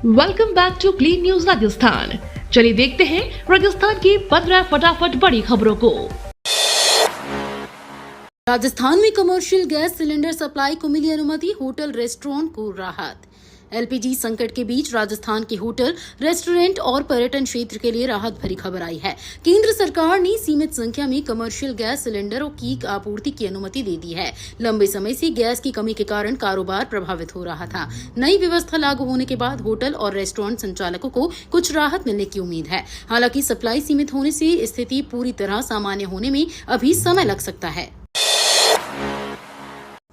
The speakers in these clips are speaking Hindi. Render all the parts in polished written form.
Welcome back to clean news Rajasthan. चलिए देखते हैं राजस्थान की 15 फटाफट बड़ी खबरों को। राजस्थान में कमर्शियल गैस सिलेंडर सप्लाई को मिली अनुमति, होटल रेस्टोरेंट को राहत। एलपीजी संकट के बीच राजस्थान के होटल, रेस्टोरेंट और पर्यटन क्षेत्र के लिए राहत भरी खबर आई है। केंद्र सरकार ने सीमित संख्या में कमर्शियल गैस सिलेंडरों की आपूर्ति की अनुमति दे दी है। लंबे समय से गैस की कमी के कारण कारोबार प्रभावित हो रहा था। नई व्यवस्था लागू होने के बाद होटल और रेस्टोरेंट संचालकों को कुछ राहत मिलने की उम्मीद है। हालांकि सप्लाई सीमित होने से स्थिति पूरी तरह सामान्य होने में अभी समय लग सकता है।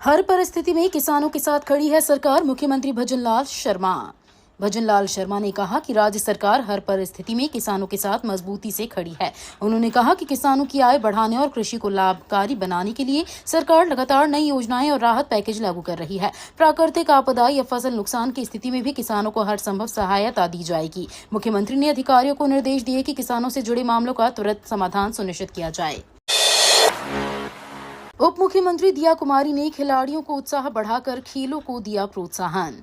हर परिस्थिति में किसानों के साथ खड़ी है सरकार, मुख्यमंत्री भजनलाल शर्मा ने कहा कि राज्य सरकार हर परिस्थिति में किसानों के साथ मजबूती से खड़ी है। उन्होंने कहा कि किसानों की आय बढ़ाने और कृषि को लाभकारी बनाने के लिए सरकार लगातार नई योजनाएं और राहत पैकेज लागू कर रही है। प्राकृतिक आपदा या फसल नुकसान की स्थिति में भी किसानों को हर संभव सहायता दी जाएगी। मुख्यमंत्री ने अधिकारियों को निर्देश दिए कि किसानों से जुड़े मामलों का तुरंत समाधान सुनिश्चित किया जाए। उप मुख्यमंत्री दिया कुमारी ने खिलाड़ियों को उत्साह बढ़ाकर खेलों को दिया प्रोत्साहन।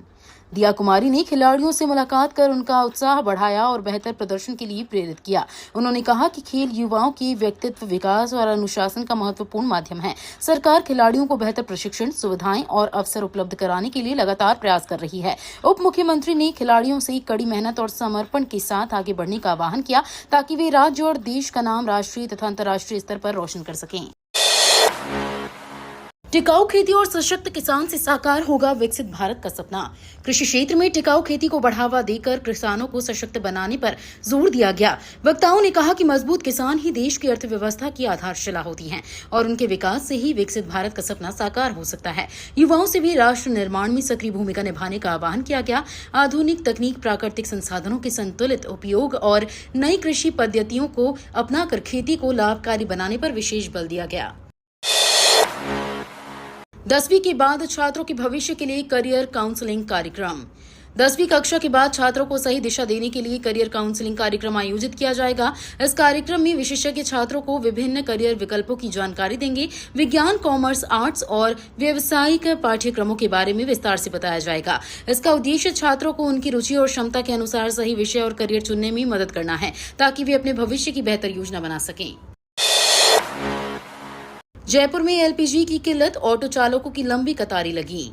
दिया कुमारी ने खिलाड़ियों से मुलाकात कर उनका उत्साह बढ़ाया और बेहतर प्रदर्शन के लिए प्रेरित किया। उन्होंने कहा कि खेल युवाओं के व्यक्तित्व विकास और अनुशासन का महत्वपूर्ण माध्यम है। सरकार खिलाड़ियों को बेहतर प्रशिक्षण, सुविधाएं और अवसर उपलब्ध कराने के लिए लगातार प्रयास कर रही है। उप मुख्यमंत्री ने खिलाड़ियों से कड़ी मेहनत और समर्पण के साथ आगे बढ़ने का आह्वान किया ताकि वे राज्य और देश का नाम राष्ट्रीय तथा अंतर्राष्ट्रीय स्तर पर रोशन कर सकें। टिकाऊ खेती और सशक्त किसान से साकार होगा विकसित भारत का सपना। कृषि क्षेत्र में टिकाऊ खेती को बढ़ावा देकर किसानों को सशक्त बनाने पर जोर दिया गया। वक्ताओं ने कहा कि मजबूत किसान ही देश की अर्थव्यवस्था की आधारशिला होती हैं और उनके विकास से ही विकसित भारत का सपना साकार हो सकता है। युवाओं से भी राष्ट्र निर्माण में सक्रिय भूमिका निभाने का आह्वान किया गया। आधुनिक तकनीक, प्राकृतिक संसाधनों के संतुलित उपयोग और नई कृषि पद्धतियों को अपनाकर खेती को लाभकारी बनाने पर विशेष बल दिया गया। 10वीं के बाद छात्रों के भविष्य के लिए करियर काउंसलिंग कार्यक्रम। 10वीं कक्षा के बाद छात्रों को सही दिशा देने के लिए करियर काउंसलिंग कार्यक्रम आयोजित किया जाएगा। इस कार्यक्रम में विशेषज्ञ छात्रों को विभिन्न करियर विकल्पों की जानकारी देंगे। विज्ञान, कॉमर्स, आर्ट्स और व्यावसायिक पाठ्यक्रमों के बारे में विस्तार से बताया जाएगा। इसका उद्देश्य छात्रों को उनकी रुचि और क्षमता के अनुसार सही विषय और करियर चुनने में मदद करना है ताकि वे अपने भविष्य की बेहतर योजना बना सकें। जयपुर में एलपीजी की किल्लत, ऑटो चालकों की लंबी कतारें लगी।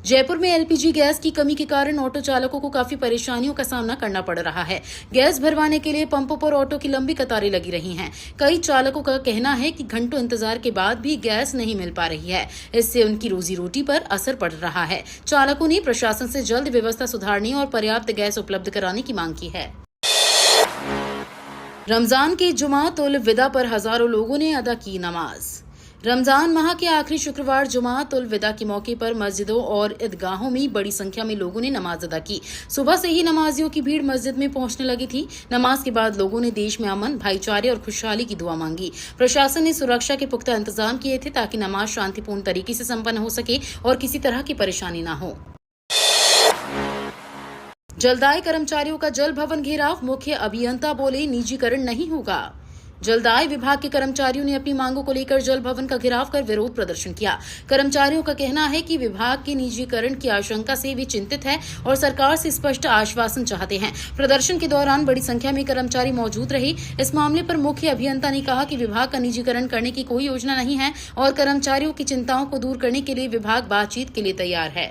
जयपुर में एलपीजी गैस की कमी के कारण ऑटो चालकों को काफी परेशानियों का सामना करना पड़ रहा है। गैस भरवाने के लिए पंपों पर ऑटो की लंबी कतारें लगी रही हैं। कई चालकों का कहना है कि घंटों इंतजार के बाद भी गैस नहीं मिल पा रही है। इससे उनकी रोजी रोटी पर असर पड़ रहा है। चालकों ने प्रशासन से जल्द व्यवस्था सुधारने और पर्याप्त गैस उपलब्ध कराने की मांग की है। रमजान के जुमात उल विदा पर हजारों लोगों ने अदा की नमाज। रमजान माह के आखिरी शुक्रवार जुमात उल विदा के मौके पर मस्जिदों और ईदगाहों में बड़ी संख्या में लोगों ने नमाज अदा की। सुबह से ही नमाजियों की भीड़ मस्जिद में पहुंचने लगी थी। नमाज के बाद लोगों ने देश में अमन, भाईचारे और खुशहाली की दुआ मांगी। प्रशासन ने सुरक्षा के पुख्ता इंतजाम किए थे ताकि नमाज शांतिपूर्ण तरीके से संपन्न हो सके और किसी तरह की परेशानी न हो। जलदाय कर्मचारियों का जल भवन घेराव, मुख्य अभियंता बोले निजीकरण नहीं होगा। जलदाय विभाग के कर्मचारियों ने अपनी मांगों को लेकर जल भवन का घेराव कर विरोध प्रदर्शन किया। कर्मचारियों का कहना है कि विभाग के निजीकरण की आशंका से वे चिंतित हैं और सरकार से स्पष्ट आश्वासन चाहते हैं। प्रदर्शन के दौरान बड़ी संख्या में कर्मचारी मौजूद रहे। इस मामले पर मुख्य अभियंता ने कहा कि विभाग का निजीकरण करने की कोई योजना नहीं है और कर्मचारियों की चिंताओं को दूर करने के लिए विभाग बातचीत के लिए तैयार है।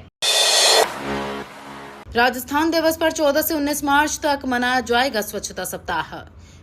राजस्थान दिवस पर 14 से 19 मार्च तक मनाया जाएगा स्वच्छता सप्ताह।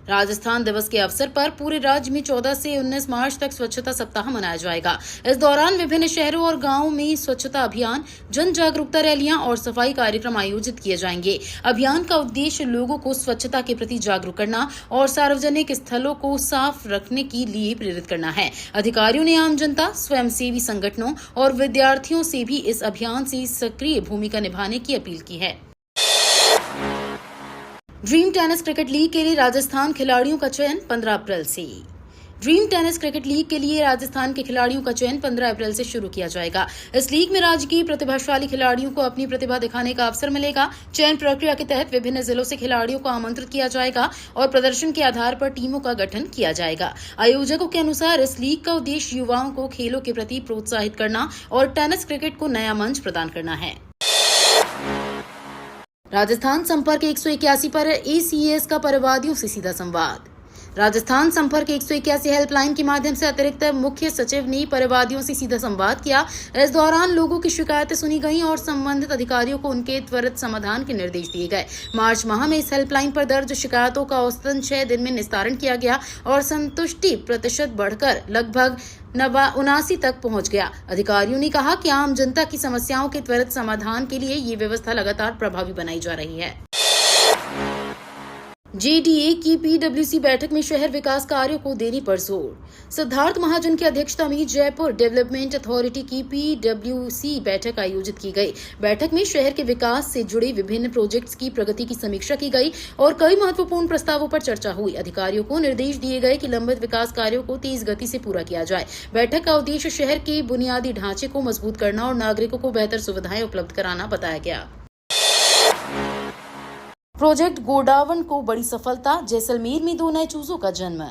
राजस्थान दिवस के अवसर पर पूरे राज्य में 14 से 19 मार्च तक स्वच्छता सप्ताह मनाया जाएगा। इस दौरान विभिन्न शहरों और गांवों में स्वच्छता अभियान, जन जागरूकता रैलियां और सफाई कार्यक्रम आयोजित किए जाएंगे। अभियान का उद्देश्य लोगों को स्वच्छता के प्रति जागरूक करना और सार्वजनिक स्थलों को साफ रखने के लिए प्रेरित करना है। अधिकारियों ने आम जनता, स्वयंसेवी संगठनों और विद्यार्थियों से भी इस अभियान से सक्रिय भूमिका निभाने की अपील की है। ड्रीम टेनिस क्रिकेट लीग के लिए राजस्थान खिलाड़ियों का चयन 15 अप्रैल से। ड्रीम टेनिस क्रिकेट लीग के लिए राजस्थान के खिलाड़ियों का चयन 15 अप्रैल से शुरू किया जाएगा। इस लीग में राज्य की प्रतिभाशाली खिलाड़ियों को अपनी प्रतिभा दिखाने का अवसर मिलेगा। चयन प्रक्रिया के तहत विभिन्न जिलों से खिलाड़ियों को आमंत्रित किया जाएगा और प्रदर्शन के आधार पर टीमों का गठन किया जाएगा। आयोजकों के अनुसार इस लीग का उद्देश्य युवाओं को खेलों के प्रति प्रोत्साहित करना और टेनिस क्रिकेट को नया मंच प्रदान करना है। राजस्थान संपर्क 181 पर ACS का परिवादियों से सीधा संवाद। राजस्थान संपर्क 181 हेल्पलाइन के माध्यम से अतिरिक्त मुख्य सचिव ने परिवादियों से सीधा संवाद किया। इस दौरान लोगों की शिकायतें सुनी गईं और संबंधित अधिकारियों को उनके त्वरित समाधान के निर्देश दिए गए। मार्च माह में इस हेल्पलाइन पर दर्ज शिकायतों का औसतन 6 दिन में निस्तारण किया गया और संतुष्टि प्रतिशत बढ़कर लगभग 79 तक पहुंच गया। अधिकारियों ने कहा कि आम जनता की समस्याओं के त्वरित समाधान के लिए ये व्यवस्था लगातार प्रभावी बनाई जा रही है। JDA की PWC बैठक में शहर विकास कार्यों को देने पर जोर। सिद्धार्थ महाजन की अध्यक्षता में जयपुर डेवलपमेंट अथॉरिटी की PWC बैठक आयोजित की गई। बैठक में शहर के विकास से जुड़े विभिन्न प्रोजेक्ट्स की प्रगति की समीक्षा की गई और कई महत्वपूर्ण प्रस्तावों पर चर्चा हुई। अधिकारियों को निर्देश दिए गए कि लंबित विकास कार्यों को तेज गति से पूरा किया जाए। बैठक का उद्देश्य शहर के बुनियादी ढांचे को मजबूत करना और नागरिकों को बेहतर सुविधाएं उपलब्ध कराना बताया गया। प्रोजेक्ट गोडावण को बड़ी सफलता, जैसलमेर में 2 नए चूजों का जन्म।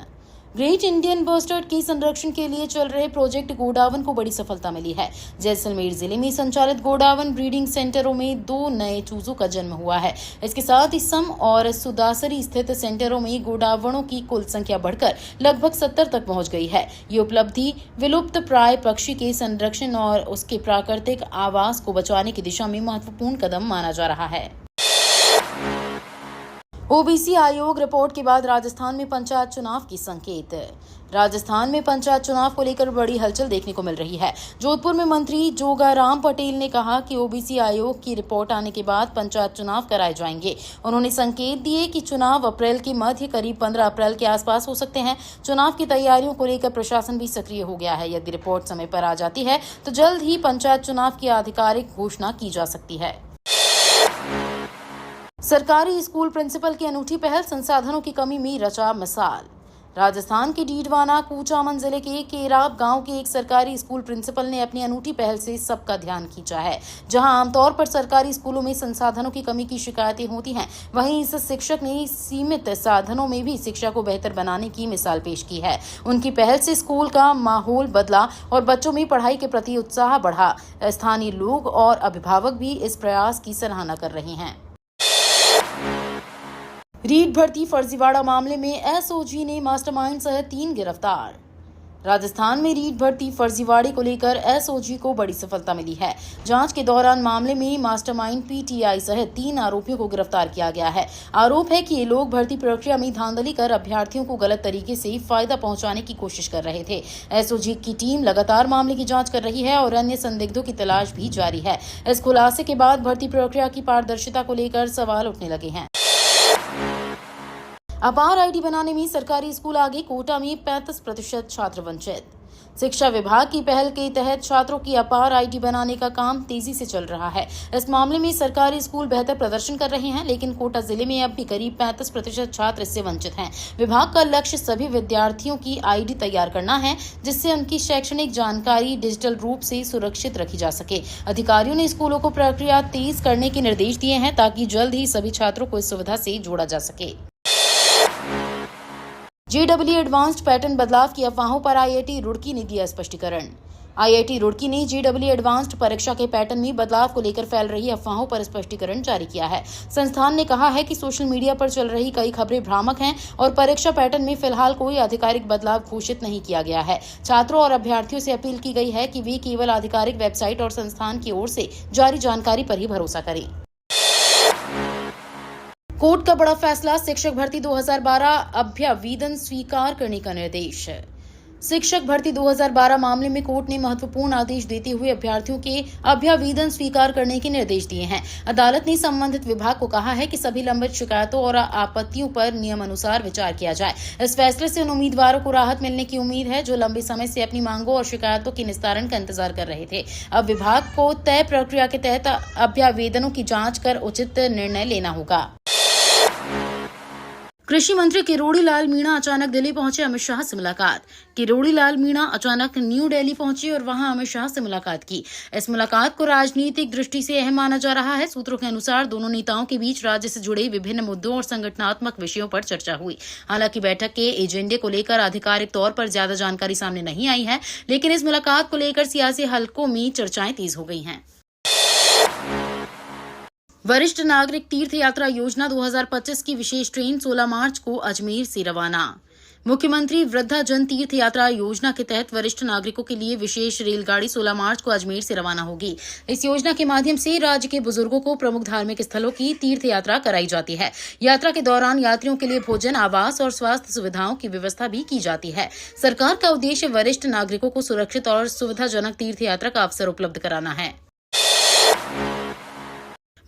ग्रेट इंडियन बस्टर्ड के संरक्षण के लिए चल रहे प्रोजेक्ट गोडावण को बड़ी सफलता मिली है। जैसलमेर जिले में संचालित गोडावण ब्रीडिंग सेंटरों में 2 नए चूजों का जन्म हुआ है। इसके साथ ही सम और सुदासरी स्थित सेंटरों में गोडावणों की कुल संख्या बढ़कर लगभग 70 तक पहुंच गई है। ये उपलब्धि विलुप्त प्राय पक्षी के संरक्षण और उसके प्राकृतिक आवास को बचाने की दिशा में महत्वपूर्ण कदम माना जा रहा है। OBC आयोग रिपोर्ट के बाद राजस्थान में पंचायत चुनाव की संकेत। राजस्थान में पंचायत चुनाव को लेकर बड़ी हलचल देखने को मिल रही है। जोधपुर में मंत्री जोगाराम पटेल ने कहा कि OBC आयोग की रिपोर्ट आने के बाद पंचायत चुनाव कराए जाएंगे। उन्होंने संकेत दिए कि चुनाव अप्रैल के मध्य करीब 15 अप्रैल के आसपास हो सकते हैं। चुनाव की तैयारियों को लेकर प्रशासन भी सक्रिय हो गया है। यदि रिपोर्ट समय पर आ जाती है तो जल्द ही पंचायत चुनाव की आधिकारिक घोषणा की जा सकती है। सरकारी स्कूल प्रिंसिपल की अनूठी पहल, संसाधनों की कमी में रचा मिसाल। राजस्थान के डीडवाना कूचामन जिले के केराब गांव के एक सरकारी स्कूल प्रिंसिपल ने अपनी अनूठी पहल से सबका ध्यान खींचा है। जहां आमतौर पर सरकारी स्कूलों में संसाधनों की कमी की शिकायतें होती हैं, वहीं इस शिक्षक ने सीमित साधनों में भी शिक्षा को बेहतर बनाने की मिसाल पेश की है। उनकी पहल से स्कूल का माहौल बदला और बच्चों में पढ़ाई के प्रति उत्साह बढ़ा। स्थानीय लोग और अभिभावक भी इस प्रयास की सराहना कर रहे हैं। रीट भर्ती फर्जीवाड़ा मामले में SOG ने मास्टरमाइंड सहित 3 गिरफ्तार। राजस्थान में रीट भर्ती फर्जीवाड़े को लेकर SOG को बड़ी सफलता मिली है। जांच के दौरान मामले में मास्टरमाइंड PTI सहित 3 आरोपियों को गिरफ्तार किया गया है। आरोप है कि ये लोग भर्ती प्रक्रिया में धांधली कर अभ्यर्थियों को गलत तरीके से फायदा पहुंचाने की कोशिश कर रहे थे। SOG की टीम लगातार मामले की जांच कर रही है और अन्य संदिग्धों की तलाश भी जारी है। इस खुलासे के बाद भर्ती प्रक्रिया की पारदर्शिता को लेकर सवाल उठने लगे हैं। अपार ID बनाने में सरकारी स्कूल आगे, कोटा में 35% छात्र वंचित। शिक्षा विभाग की पहल के तहत छात्रों की अपार ID बनाने का काम तेजी से चल रहा है। इस मामले में सरकारी स्कूल बेहतर प्रदर्शन कर रहे हैं, लेकिन कोटा जिले में अब भी करीब 35% छात्र इससे वंचित हैं। विभाग का लक्ष्य सभी विद्यार्थियों की ID तैयार करना है, जिससे उनकी शैक्षणिक जानकारी डिजिटल रूप से सुरक्षित रखी जा सके। अधिकारियों ने स्कूलों को प्रक्रिया तेज करने के निर्देश दिए हैं ताकि जल्द ही सभी छात्रों को इस सुविधा से जोड़ा जा सके। JEE एडवांस्ड पैटर्न बदलाव की अफवाहों पर IIT रुड़की ने दिया स्पष्टीकरण। IIT रुड़की ने JEE एडवांस्ड परीक्षा के पैटर्न में बदलाव को लेकर फैल रही अफवाहों पर स्पष्टीकरण जारी किया है। संस्थान ने कहा है कि सोशल मीडिया पर चल रही कई खबरें भ्रामक हैं और परीक्षा पैटर्न में फिलहाल कोई आधिकारिक बदलाव घोषित नहीं किया गया है। छात्रों और अभ्यर्थियों से अपील की गई है कि वे केवल आधिकारिक वेबसाइट और संस्थान की ओर से जारी जानकारी पर ही भरोसा करें। कोर्ट का बड़ा फैसला, शिक्षक भर्ती 2012 अभ्यावेदन स्वीकार करने का निर्देश। शिक्षक भर्ती 2012 मामले में कोर्ट ने महत्वपूर्ण आदेश देते हुए अभ्यर्थियों के अभ्यावेदन स्वीकार करने के निर्देश दिए हैं। अदालत ने संबंधित विभाग को कहा है कि सभी लंबित शिकायतों और आपत्तियों पर नियमानुसार विचार किया जाए। इस फैसले से उन उम्मीदवारों को राहत मिलने की उम्मीद है जो लंबे समय से अपनी मांगों और शिकायतों के निस्तारण का इंतजार कर रहे थे। अब विभाग को तय प्रक्रिया के तहत अभ्यावेदनों की जांच कर उचित निर्णय लेना होगा। कृषि मंत्री किरोड़ी लाल मीणा अचानक दिल्ली पहुंचे, अमित शाह से मुलाकात। किरोड़ी लाल मीणा अचानक न्यू दिल्ली पहुंचे और वहां अमित शाह से मुलाकात की। इस मुलाकात को राजनीतिक दृष्टि से अहम माना जा रहा है। सूत्रों के अनुसार दोनों नेताओं के बीच राज्य से जुड़े विभिन्न मुद्दों और संगठनात्मक विषयों पर चर्चा हुई। हालांकि बैठक के एजेंडे को लेकर आधिकारिक तौर पर ज्यादा जानकारी सामने नहीं आई है, लेकिन इस मुलाकात को लेकर सियासी हलकों में चर्चाएं तेज हो गई हैं। वरिष्ठ नागरिक तीर्थ यात्रा योजना 2025 की विशेष ट्रेन 16 मार्च को अजमेर से रवाना। मुख्यमंत्री वृद्धाजन तीर्थ यात्रा योजना के तहत वरिष्ठ नागरिकों के लिए विशेष रेलगाड़ी 16 मार्च को अजमेर से रवाना होगी। इस योजना के माध्यम से राज्य के बुजुर्गों को प्रमुख धार्मिक स्थलों की तीर्थ यात्रा कराई जाती है। यात्रा के दौरान यात्रियों के लिए भोजन, आवास और स्वास्थ्य सुविधाओं की व्यवस्था भी की जाती है। सरकार का उद्देश्य वरिष्ठ नागरिकों को सुरक्षित और सुविधाजनक तीर्थ यात्रा का अवसर उपलब्ध कराना है।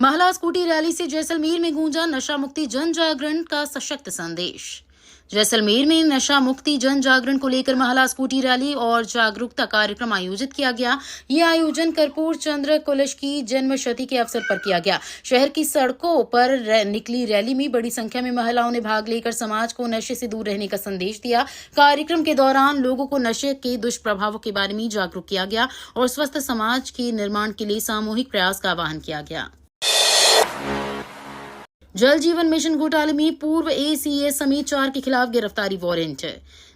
महिला स्कूटी रैली से जैसलमेर में गूंजा नशा मुक्ति जन जागरण का सशक्त संदेश। जैसलमेर में नशा मुक्ति जन जागरण को लेकर महिला स्कूटी रैली और जागरूकता कार्यक्रम आयोजित किया गया। ये आयोजन कर्पूर चंद्र कुलश की जन्मशती के अवसर पर किया गया। शहर की सड़कों पर निकली रैली में बड़ी संख्या में महिलाओं ने भाग लेकर समाज को नशे से दूर रहने का संदेश दिया। कार्यक्रम के दौरान लोगों को नशे के दुष्प्रभावों के बारे में जागरूक किया गया और स्वस्थ समाज के निर्माण के लिए सामूहिक प्रयास का आह्वान किया गया। जल जीवन मिशन घोटाले में पूर्व एसीएस समेत 4 के खिलाफ गिरफ्तारी वारंट।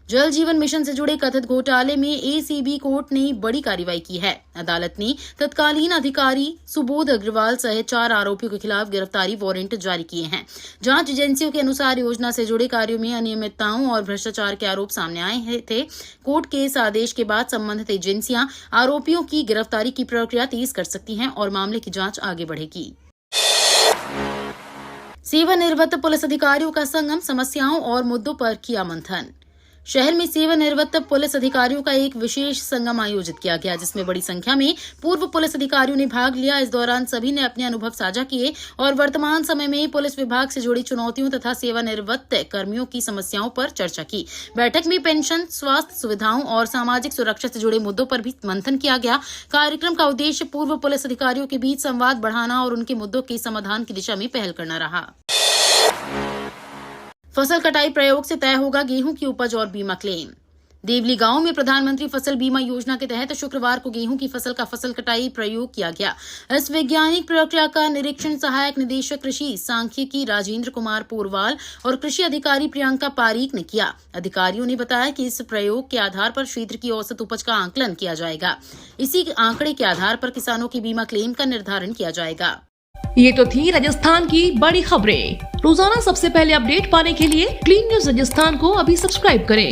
जल जीवन मिशन से जुड़े कथित घोटाले में एसीबी कोर्ट ने बड़ी कार्रवाई की है। अदालत ने तत्कालीन अधिकारी सुबोध अग्रवाल सहित 4 आरोपियों के खिलाफ गिरफ्तारी वारंट जारी किए हैं। जांच एजेंसियों के अनुसार योजना से जुड़े कार्यों में अनियमितताओं और भ्रष्टाचार के आरोप सामने आए थे। कोर्ट के इस आदेश के बाद संबंधित एजेंसियां आरोपियों की गिरफ्तारी की प्रक्रिया तेज कर सकती हैं और मामले की जांच आगे बढ़ेगी। सेवानिवृत्त पुलिस अधिकारियों का संगम, समस्याओं और मुद्दों पर किया मंथन। शहर में सेवानिवृत्त पुलिस अधिकारियों का एक विशेष संगम आयोजित किया गया, जिसमें बड़ी संख्या में पूर्व पुलिस अधिकारियों ने भाग लिया। इस दौरान सभी ने अपने अनुभव साझा किए और वर्तमान समय में पुलिस विभाग से जुड़ी चुनौतियों तथा सेवानिवृत्त कर्मियों की समस्याओं पर चर्चा की। बैठक में पेंशन, स्वास्थ्य सुविधाओं और सामाजिक सुरक्षा से जुड़े मुद्दों पर भी मंथन किया गया। कार्यक्रम का उद्देश्य पूर्व पुलिस अधिकारियों के बीच संवाद बढ़ाना और उनके मुद्दों के समाधान की दिशा में पहल करना रहा। फसल कटाई प्रयोग से तय होगा गेहूं की उपज और बीमा क्लेम। देवली गांव में प्रधानमंत्री फसल बीमा योजना के तहत शुक्रवार को गेहूं की फसल का फसल कटाई प्रयोग किया गया। इस वैज्ञानिक प्रक्रिया का निरीक्षण सहायक निदेशक कृषि सांख्यिकी राजेंद्र कुमार पोरवाल और कृषि अधिकारी प्रियंका पारीक ने किया। अधिकारियों ने बताया कि इस प्रयोग के आधार पर क्षेत्र की औसत उपज का आंकलन किया जाएगा। इसी आंकड़े के आधार पर किसानों की बीमा क्लेम का निर्धारण किया जाएगा। ये तो थी राजस्थान की बड़ी खबरें। रोजाना सबसे पहले अपडेट पाने के लिए क्लीन न्यूज राजस्थान को अभी सब्सक्राइब करें।